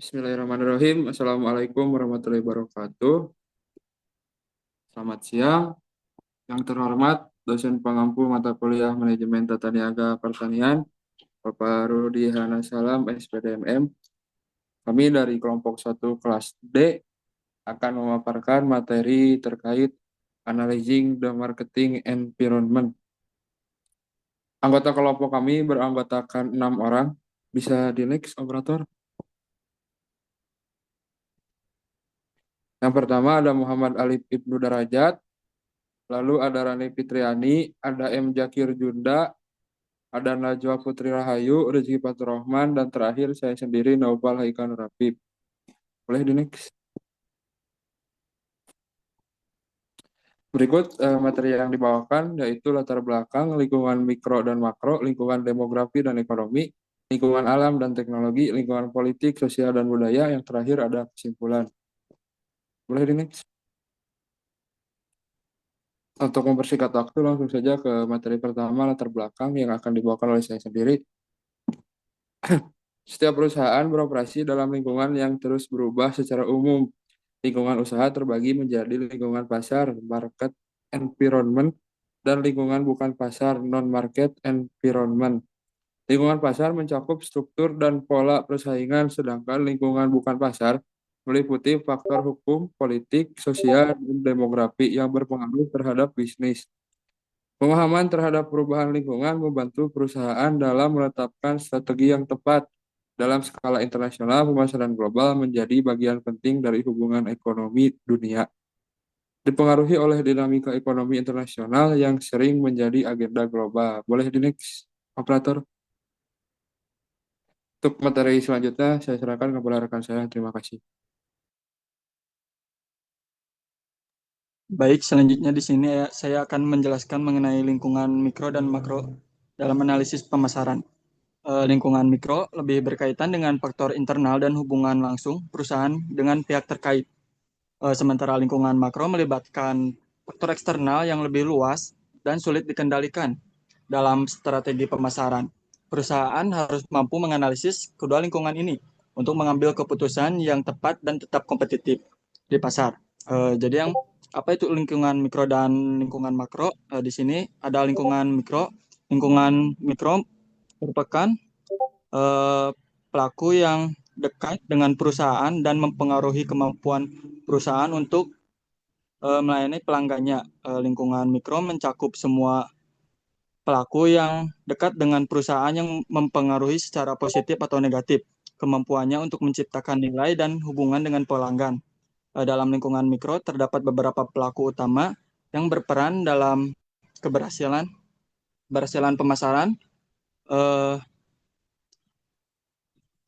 Bismillahirrahmanirrahim. Assalamualaikum warahmatullahi wabarakatuh. Selamat siang. Yang terhormat, dosen pengampu mata kuliah Manajemen Tata Niaga Pertanian, Bapak Rudi Hanasalam, SPDMM. Kami dari kelompok 1 kelas D akan memaparkan materi terkait Analyzing the Marketing Environment. Anggota kelompok kami beranggotakan 6 orang. Bisa di next, operator. Yang pertama ada Muhammad Alif Ibnu Darajat, lalu ada Rani Fitriani, ada M. Jakir Junda, ada Najwa Putri Rahayu, Rezeki Faturrahman, dan terakhir saya sendiri Naufal Haikal Rapip. Boleh di next. Berikut materi yang dibawakan yaitu latar belakang lingkungan mikro dan makro, lingkungan demografi dan ekonomi, lingkungan alam dan teknologi, lingkungan politik, sosial dan budaya, yang terakhir ada kesimpulan. Boleh di next. Untuk mempersingkat waktu langsung saja ke materi pertama, latar belakang yang akan dibawakan oleh saya sendiri. Setiap perusahaan beroperasi dalam lingkungan yang terus berubah secara umum. Lingkungan usaha terbagi menjadi lingkungan pasar, market environment, dan lingkungan bukan pasar, non-market environment. Lingkungan pasar mencakup struktur dan pola persaingan, sedangkan lingkungan bukan pasar meliputi faktor hukum, politik, sosial, dan demografi yang berpengaruh terhadap bisnis. Pemahaman terhadap perubahan lingkungan membantu perusahaan dalam menetapkan strategi yang tepat. Dalam skala internasional, pemasaran global menjadi bagian penting dari hubungan ekonomi dunia. Dipengaruhi oleh dinamika ekonomi internasional yang sering menjadi agenda global. Boleh di next, operator. Untuk materi selanjutnya, saya serahkan kepada rekan saya. Terima kasih. Baik, selanjutnya di sini saya akan menjelaskan mengenai lingkungan mikro dan makro dalam analisis pemasaran. Lingkungan mikro lebih berkaitan dengan faktor internal dan hubungan langsung perusahaan dengan pihak terkait. Sementara lingkungan makro melibatkan faktor eksternal yang lebih luas dan sulit dikendalikan dalam strategi pemasaran. Perusahaan harus mampu menganalisis kedua lingkungan ini untuk mengambil keputusan yang tepat dan tetap kompetitif di pasar. Jadi yang apa itu lingkungan mikro dan lingkungan makro? Di sini ada lingkungan mikro. Lingkungan mikro merupakan eh, pelaku yang dekat dengan perusahaan dan mempengaruhi kemampuan perusahaan untuk melayani pelanggannya. Lingkungan mikro mencakup semua pelaku yang dekat dengan perusahaan yang mempengaruhi secara positif atau negatif kemampuannya untuk menciptakan nilai dan hubungan dengan pelanggan. Dalam lingkungan mikro terdapat beberapa pelaku utama yang berperan dalam keberhasilan pemasaran. Eh,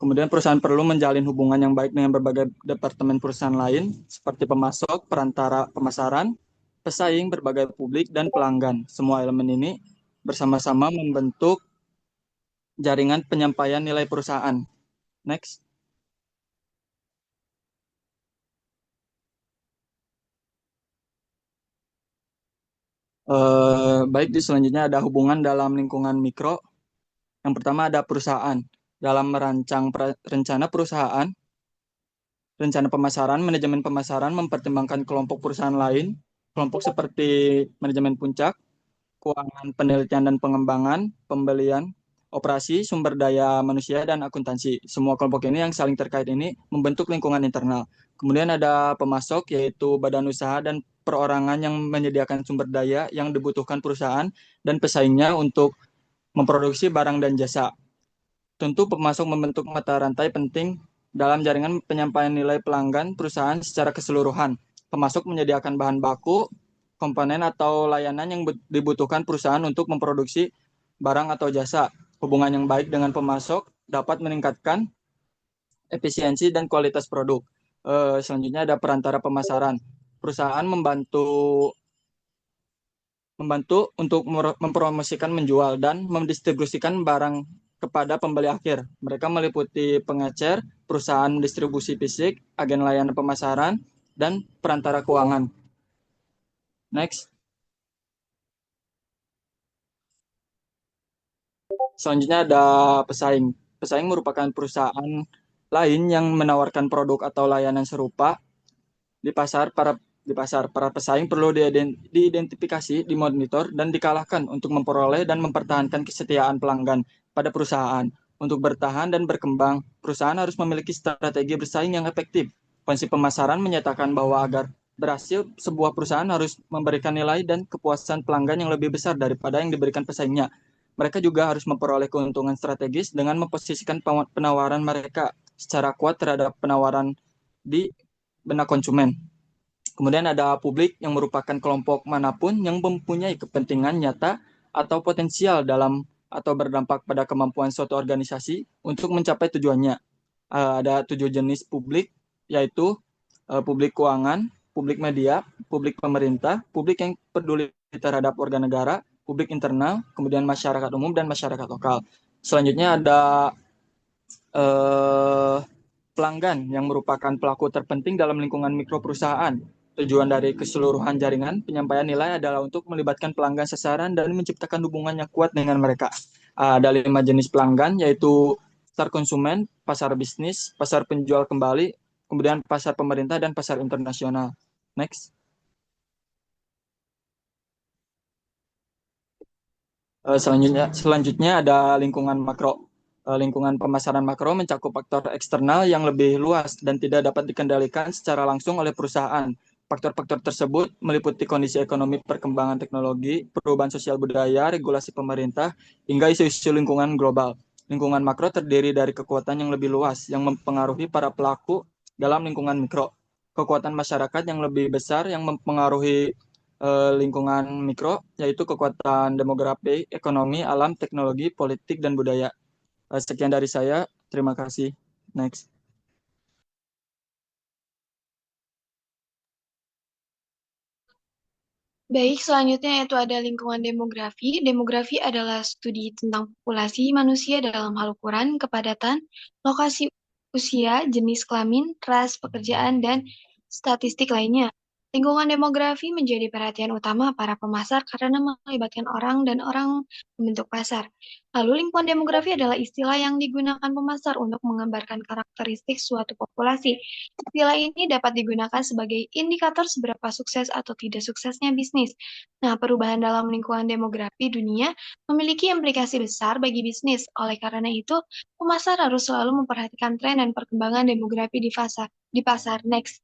Kemudian perusahaan perlu menjalin hubungan yang baik dengan berbagai departemen perusahaan lain, seperti pemasok, perantara pemasaran, pesaing, berbagai publik, dan pelanggan. Semua elemen ini bersama-sama membentuk jaringan penyampaian nilai perusahaan. Next. Baik, di selanjutnya ada hubungan dalam lingkungan mikro. Yang pertama ada perusahaan. Dalam merancang rencana perusahaan, rencana pemasaran, manajemen pemasaran mempertimbangkan kelompok perusahaan lain, kelompok seperti manajemen puncak, keuangan, penelitian dan pengembangan, pembelian, operasi, sumber daya manusia, dan akuntansi. Semua kelompok ini yang saling terkait ini membentuk lingkungan internal. Kemudian ada pemasok, yaitu badan usaha dan perorangan yang menyediakan sumber daya yang dibutuhkan perusahaan dan pesaingnya untuk memproduksi barang dan jasa. Tentu pemasok membentuk mata rantai penting dalam jaringan penyampaian nilai pelanggan perusahaan secara keseluruhan. Pemasok menyediakan bahan baku, komponen atau layanan yang dibutuhkan perusahaan untuk memproduksi barang atau jasa. Hubungan yang baik dengan pemasok dapat meningkatkan efisiensi dan kualitas produk. Selanjutnya ada perantara pemasaran. Perusahaan membantu untuk mempromosikan, menjual, dan mendistribusikan barang kepada pembeli akhir. Mereka meliputi pengecer, perusahaan distribusi fisik, agen layanan pemasaran, dan perantara keuangan. Next. Selanjutnya ada pesaing. Pesaing merupakan perusahaan lain yang menawarkan produk atau layanan serupa di pasar. Para pesaing perlu diidentifikasi, dimonitor, dan dikalahkan untuk memperoleh dan mempertahankan kesetiaan pelanggan pada perusahaan. Untuk bertahan dan berkembang, perusahaan harus memiliki strategi bersaing yang efektif. Konsep pemasaran menyatakan bahwa agar berhasil, sebuah perusahaan harus memberikan nilai dan kepuasan pelanggan yang lebih besar daripada yang diberikan pesaingnya. Mereka juga harus memperoleh keuntungan strategis dengan memposisikan penawaran mereka secara kuat terhadap penawaran di benak konsumen. Kemudian ada publik yang merupakan kelompok manapun yang mempunyai kepentingan nyata atau potensial dalam atau berdampak pada kemampuan suatu organisasi untuk mencapai tujuannya. Ada 7 jenis publik, yaitu publik keuangan, publik media, publik pemerintah, publik yang peduli terhadap organ negara, publik internal, kemudian masyarakat umum dan masyarakat lokal. Selanjutnya ada eh, pelanggan yang merupakan pelaku terpenting dalam lingkungan mikro perusahaan. Tujuan dari keseluruhan jaringan penyampaian nilai adalah untuk melibatkan pelanggan sasaran dan menciptakan hubungan yang kuat dengan mereka. Ada 5 jenis pelanggan, yaitu pasar konsumen, pasar bisnis, pasar penjual kembali, kemudian pasar pemerintah, dan pasar internasional. Next. Selanjutnya ada lingkungan makro. Lingkungan pemasaran makro mencakup faktor eksternal yang lebih luas dan tidak dapat dikendalikan secara langsung oleh perusahaan. Faktor-faktor tersebut meliputi kondisi ekonomi, perkembangan teknologi, perubahan sosial budaya, regulasi pemerintah, hingga isu-isu lingkungan global. Lingkungan makro terdiri dari kekuatan yang lebih luas yang mempengaruhi para pelaku dalam lingkungan mikro. Kekuatan masyarakat yang lebih besar yang mempengaruhi lingkungan mikro, yaitu kekuatan demografi, ekonomi, alam, teknologi, politik, dan budaya. Sekian dari saya. Terima kasih. Next. Baik, selanjutnya yaitu ada lingkungan demografi. Demografi adalah studi tentang populasi manusia dalam hal ukuran, kepadatan, lokasi usia, jenis kelamin, ras, pekerjaan, dan statistik lainnya. Lingkungan demografi menjadi perhatian utama para pemasar karena melibatkan orang dan orang membentuk pasar. Lalu lingkungan demografi adalah istilah yang digunakan pemasar untuk menggambarkan karakteristik suatu populasi. Istilah ini dapat digunakan sebagai indikator seberapa sukses atau tidak suksesnya bisnis. Nah, perubahan dalam lingkungan demografi dunia memiliki implikasi besar bagi bisnis. Oleh karena itu, pemasar harus selalu memperhatikan tren dan perkembangan demografi di pasar. Next.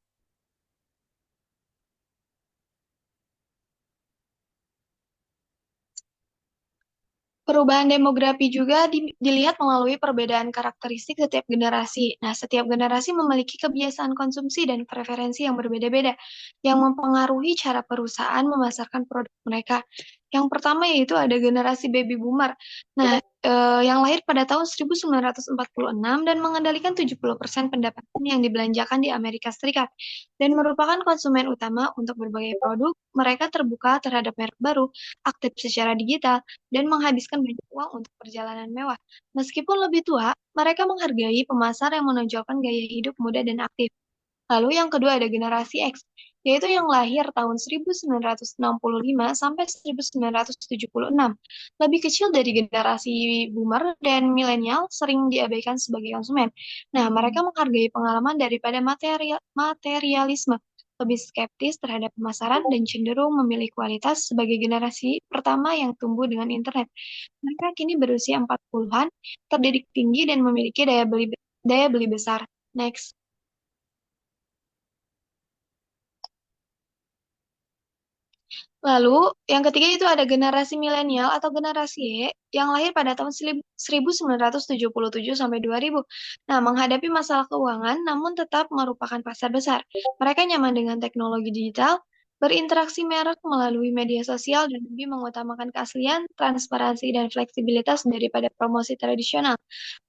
Perubahan demografi juga dilihat melalui perbedaan karakteristik setiap generasi. Nah, setiap generasi memiliki kebiasaan konsumsi dan preferensi yang berbeda-beda, yang mempengaruhi cara perusahaan memasarkan produk mereka. Yang pertama yaitu ada generasi baby boomer. Nah, yang lahir pada tahun 1946 dan mengendalikan 70% pendapatan yang dibelanjakan di Amerika Serikat dan merupakan konsumen utama untuk berbagai produk. Mereka terbuka terhadap merek baru, aktif secara digital, dan menghabiskan banyak uang untuk perjalanan mewah. Meskipun lebih tua, mereka menghargai pemasar yang menonjolkan gaya hidup muda dan aktif. Lalu yang kedua ada generasi X, yaitu yang lahir tahun 1965 sampai 1976. Lebih kecil dari generasi boomer dan milenial sering diabaikan sebagai konsumen. Nah, mereka menghargai pengalaman daripada materialisme, lebih skeptis terhadap pemasaran dan cenderung memilih kualitas sebagai generasi pertama yang tumbuh dengan internet. Mereka kini berusia 40-an, terdidik tinggi dan memiliki daya beli besar. Next. Lalu, yang ketiga itu ada generasi milenial atau generasi Y yang lahir pada tahun 1977 sampai 2000. Nah, menghadapi masalah keuangan namun tetap merupakan pasar besar. Mereka nyaman dengan teknologi digital, berinteraksi merek melalui media sosial, dan lebih mengutamakan keaslian, transparansi, dan fleksibilitas daripada promosi tradisional.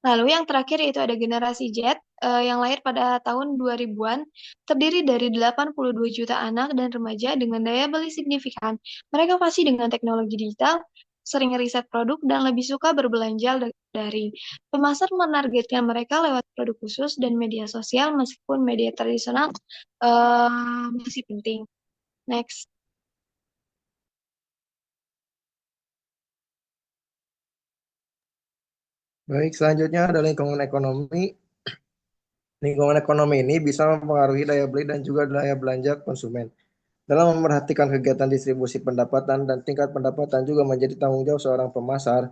Lalu yang terakhir yaitu ada generasi Z yang lahir pada tahun 2000-an, terdiri dari 82 juta anak dan remaja dengan daya beli signifikan. Mereka fasih dengan teknologi digital, sering riset produk, dan lebih suka berbelanja daring. Pemasar menargetkan mereka lewat produk khusus dan media sosial meskipun media tradisional masih penting. Next. Baik, selanjutnya ada lingkungan ekonomi. Lingkungan ekonomi ini bisa mempengaruhi daya beli dan juga daya belanja konsumen. Dalam memerhatikan kegiatan distribusi pendapatan dan tingkat pendapatan juga menjadi tanggung jawab seorang pemasar.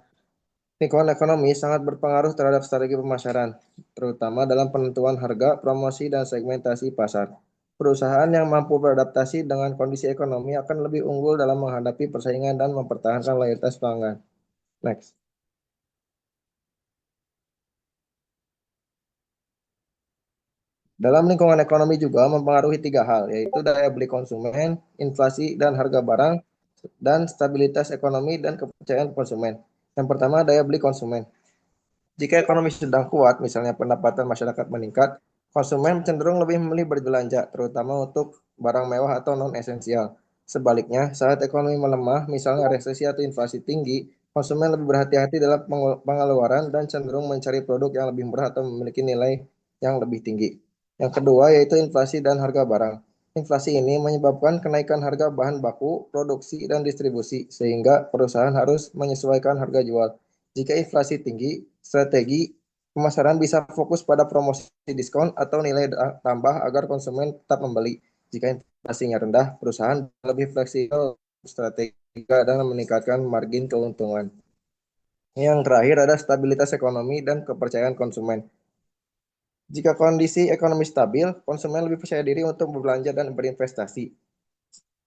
Lingkungan ekonomi sangat berpengaruh terhadap strategi pemasaran, terutama dalam penentuan harga, promosi, dan segmentasi pasar. Perusahaan yang mampu beradaptasi dengan kondisi ekonomi akan lebih unggul dalam menghadapi persaingan dan mempertahankan loyalitas pelanggan. Next. Dalam lingkungan ekonomi juga mempengaruhi tiga hal, yaitu daya beli konsumen, inflasi dan harga barang, dan stabilitas ekonomi dan kepercayaan konsumen. Yang pertama, daya beli konsumen. Jika ekonomi sedang kuat, misalnya pendapatan masyarakat meningkat, konsumen cenderung lebih memilih berbelanja, terutama untuk barang mewah atau non-esensial. Sebaliknya, saat ekonomi melemah, misalnya resesi atau inflasi tinggi, konsumen lebih berhati-hati dalam pengeluaran dan cenderung mencari produk yang lebih murah atau memiliki nilai yang lebih tinggi. Yang kedua yaitu inflasi dan harga barang. Inflasi ini menyebabkan kenaikan harga bahan baku, produksi, dan distribusi, sehingga perusahaan harus menyesuaikan harga jual. Jika inflasi tinggi, strategi pemasaran bisa fokus pada promosi diskon atau nilai tambah agar konsumen tetap membeli. Jika inflasinya rendah, perusahaan lebih fleksibel strategi dan meningkatkan margin keuntungan. Yang terakhir ada stabilitas ekonomi dan kepercayaan konsumen. Jika kondisi ekonomi stabil, konsumen lebih percaya diri untuk berbelanja dan berinvestasi.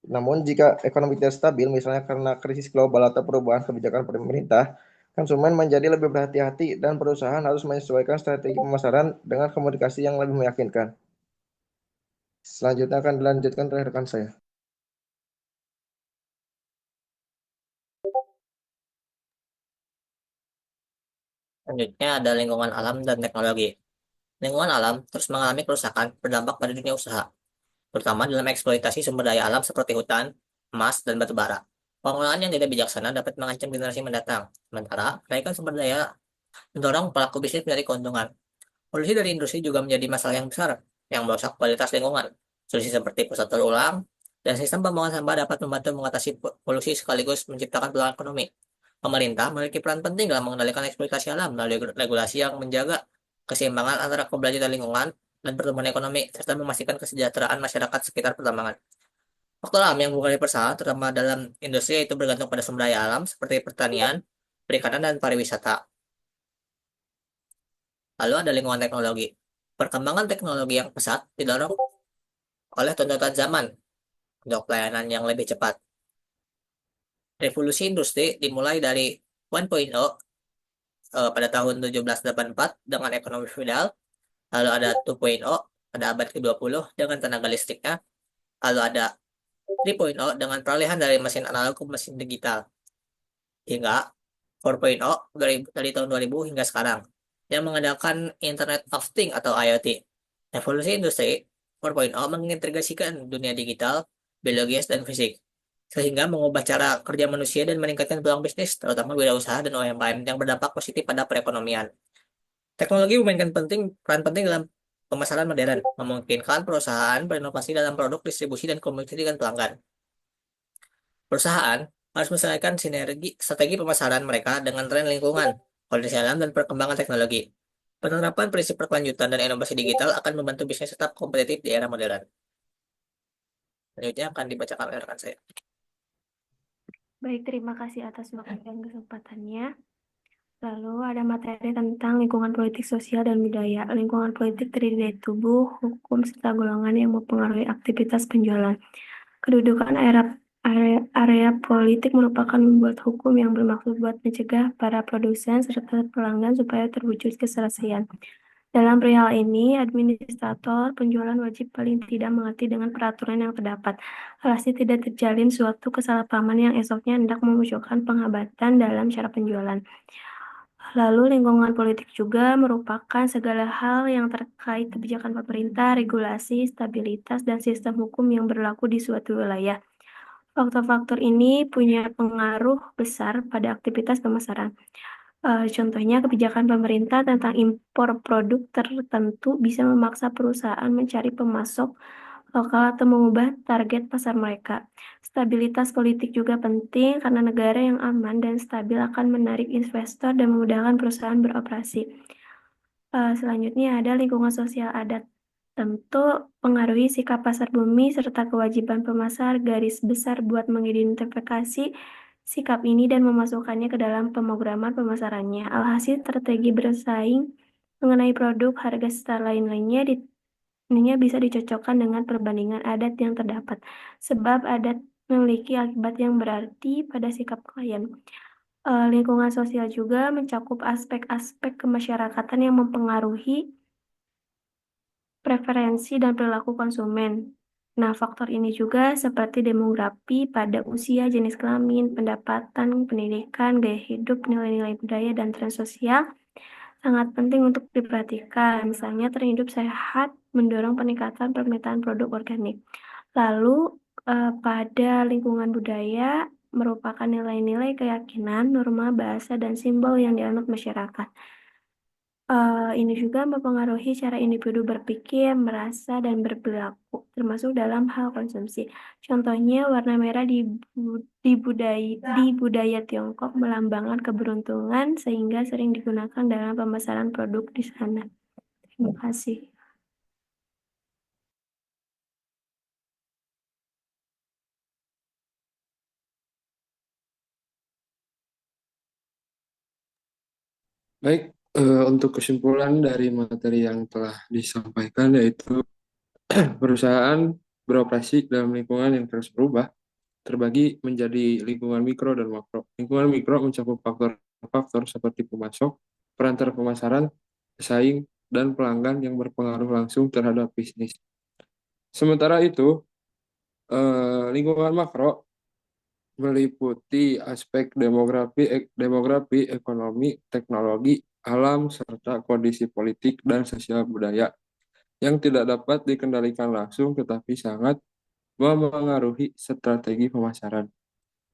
Namun jika ekonomi tidak stabil, misalnya karena krisis global atau perubahan kebijakan pemerintah, konsumen menjadi lebih berhati-hati dan perusahaan harus menyesuaikan strategi pemasaran dengan komunikasi yang lebih meyakinkan. Selanjutnya akan dilanjutkan oleh rekan saya. Selanjutnya ada lingkungan alam dan teknologi. Lingkungan alam terus mengalami kerusakan berdampak pada dunia usaha, terutama dalam eksploitasi sumber daya alam seperti hutan, emas, dan batu bara. Pengelolaan yang tidak bijaksana dapat mengancam generasi mendatang, sementara kenaikan sumber daya mendorong pelaku bisnis mencari keuntungan. Polusi dari industri juga menjadi masalah yang besar, yang merusak kualitas lingkungan. Solusi seperti pusat daur ulang dan sistem pembuangan sampah dapat membantu mengatasi polusi sekaligus menciptakan peluang ekonomi. Pemerintah memiliki peran penting dalam mengendalikan eksploitasi alam melalui regulasi yang menjaga keseimbangan antara keberlanjutan lingkungan dan pertumbuhan ekonomi, serta memastikan kesejahteraan masyarakat sekitar pertambangan. Faktor alam yang bukan persoalan, terutama dalam industri, yaitu bergantung pada sumber daya alam seperti pertanian, perikanan, dan pariwisata. Lalu ada lingkungan teknologi. Perkembangan teknologi yang pesat didorong oleh tuntutan zaman untuk pelayanan yang lebih cepat. Revolusi industri dimulai dari 1.0 pada tahun 1784 dengan ekonomi feodal, lalu ada 2.0 pada abad ke-20 dengan tenaga listriknya, lalu ada 3.0 dengan peralihan dari mesin analog ke mesin digital, hingga 4.0 dari tahun 2000 hingga sekarang, yang mengandalkan Internet of Things atau IoT. Revolusi industri 4.0 mengintegrasikan dunia digital, biologis, dan fisik, sehingga mengubah cara kerja manusia dan meningkatkan peluang bisnis, terutama wirausaha dan UMKM yang berdampak positif pada perekonomian. Teknologi memainkan peran penting dalam pemasaran modern, memungkinkan perusahaan berinovasi dalam produk, distribusi, dan komunikasi dengan pelanggan. Perusahaan harus menyesuaikan sinergi strategi pemasaran mereka dengan tren lingkungan, kondisi alam, dan perkembangan teknologi. Penerapan prinsip berkelanjutan dan inovasi digital akan membantu bisnis tetap kompetitif di era modern. Selanjutnya akan dibacakan oleh rekan saya. Baik, terima kasih atas waktu dan kesempatannya. Lalu ada materi tentang lingkungan politik sosial dan budaya. Lingkungan politik terdiri dari tubuh, hukum, serta golongan yang mempengaruhi aktivitas penjualan. Kedudukan area politik merupakan membuat hukum yang bermaksud buat mencegah para produsen serta pelanggan supaya terwujud keselesaian. Dalam perihal ini, administrator penjualan wajib paling tidak mengerti dengan peraturan yang terdapat. Alhasil tidak terjalin suatu kesalahpahaman yang esoknya hendak memunculkan penghambatan dalam cara penjualan. Lalu lingkungan politik juga merupakan segala hal yang terkait kebijakan pemerintah, regulasi, stabilitas, dan sistem hukum yang berlaku di suatu wilayah. Faktor-faktor ini punya pengaruh besar pada aktivitas pemasaran. Contohnya kebijakan pemerintah tentang impor produk tertentu bisa memaksa perusahaan mencari pemasok lokal atau mengubah target pasar mereka. Stabilitas politik juga penting karena negara yang aman dan stabil akan menarik investor dan memudahkan perusahaan beroperasi. Selanjutnya ada lingkungan sosial adat. Tentu pengaruhi sikap pasar bumi serta kewajiban pemasar garis besar buat mengidentifikasi sikap ini dan memasukkannya ke dalam pemrograman pemasarannya. Alhasil strategi bersaing mengenai produk, harga, serta lain-lainnya ininya bisa dicocokkan dengan perbandingan adat yang terdapat, sebab adat memiliki akibat yang berarti pada sikap klien. Lingkungan sosial juga mencakup aspek-aspek kemasyarakatan yang mempengaruhi preferensi dan perilaku konsumen. Nah, faktor ini juga seperti demografi pada usia, jenis kelamin, pendapatan, pendidikan, gaya hidup, nilai-nilai budaya, dan tren sosial sangat penting untuk diperhatikan. Misalnya, tren hidup sehat mendorong peningkatan permintaan produk organik. Lalu, pada lingkungan budaya merupakan nilai-nilai keyakinan, norma, bahasa, dan simbol yang dianut masyarakat. Ini juga mempengaruhi cara individu berpikir, merasa, dan berperilaku, termasuk dalam hal konsumsi. Contohnya, warna merah di budaya Tiongkok melambangkan keberuntungan, sehingga sering digunakan dalam pemasaran produk di sana. Terima kasih. Baik, untuk kesimpulan dari materi yang telah disampaikan yaitu perusahaan beroperasi dalam lingkungan yang terus berubah terbagi menjadi lingkungan mikro dan makro. Lingkungan mikro mencakup faktor-faktor seperti pemasok, perantar pemasaran, pesaing, dan pelanggan yang berpengaruh langsung terhadap bisnis. Sementara itu, lingkungan makro meliputi aspek demografi, ekonomi, teknologi, alam, serta kondisi politik dan sosial budaya yang tidak dapat dikendalikan langsung tetapi sangat memengaruhi strategi pemasaran.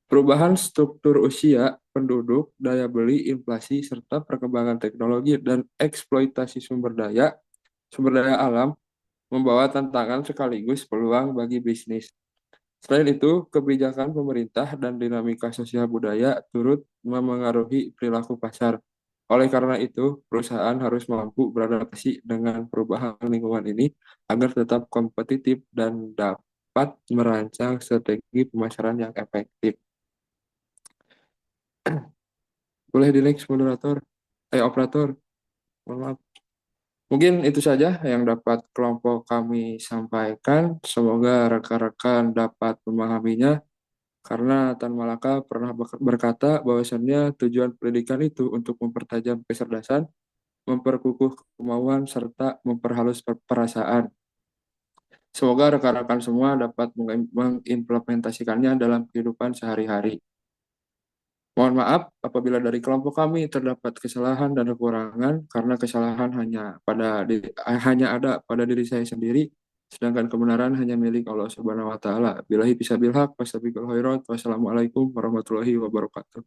Perubahan struktur usia, penduduk, daya beli, inflasi, serta perkembangan teknologi dan eksploitasi sumber daya alam membawa tantangan sekaligus peluang bagi bisnis. Selain itu, kebijakan pemerintah dan dinamika sosial budaya turut memengaruhi perilaku pasar. Oleh karena itu, perusahaan harus mampu beradaptasi dengan perubahan lingkungan ini agar tetap kompetitif dan dapat merancang strategi pemasaran yang efektif. Boleh di next operator. Mohon maaf. Mungkin itu saja yang dapat kelompok kami sampaikan. Semoga rekan-rekan dapat memahaminya. Karena Tan Malaka pernah berkata bahwasannya tujuan pendidikan itu untuk mempertajam kecerdasan, memperkukuh kemauan, serta memperhalus perasaan. Semoga rekan-rekan semua dapat mengimplementasikannya dalam kehidupan sehari-hari. Mohon maaf apabila dari kelompok kami terdapat kesalahan dan kekurangan karena kesalahan hanya ada pada diri saya sendiri, sedangkan kebenaran hanya milik Allah Subhanahu wa taala. Billahi fisabilillah, wassalamualaikum warahmatullahi wabarakatuh.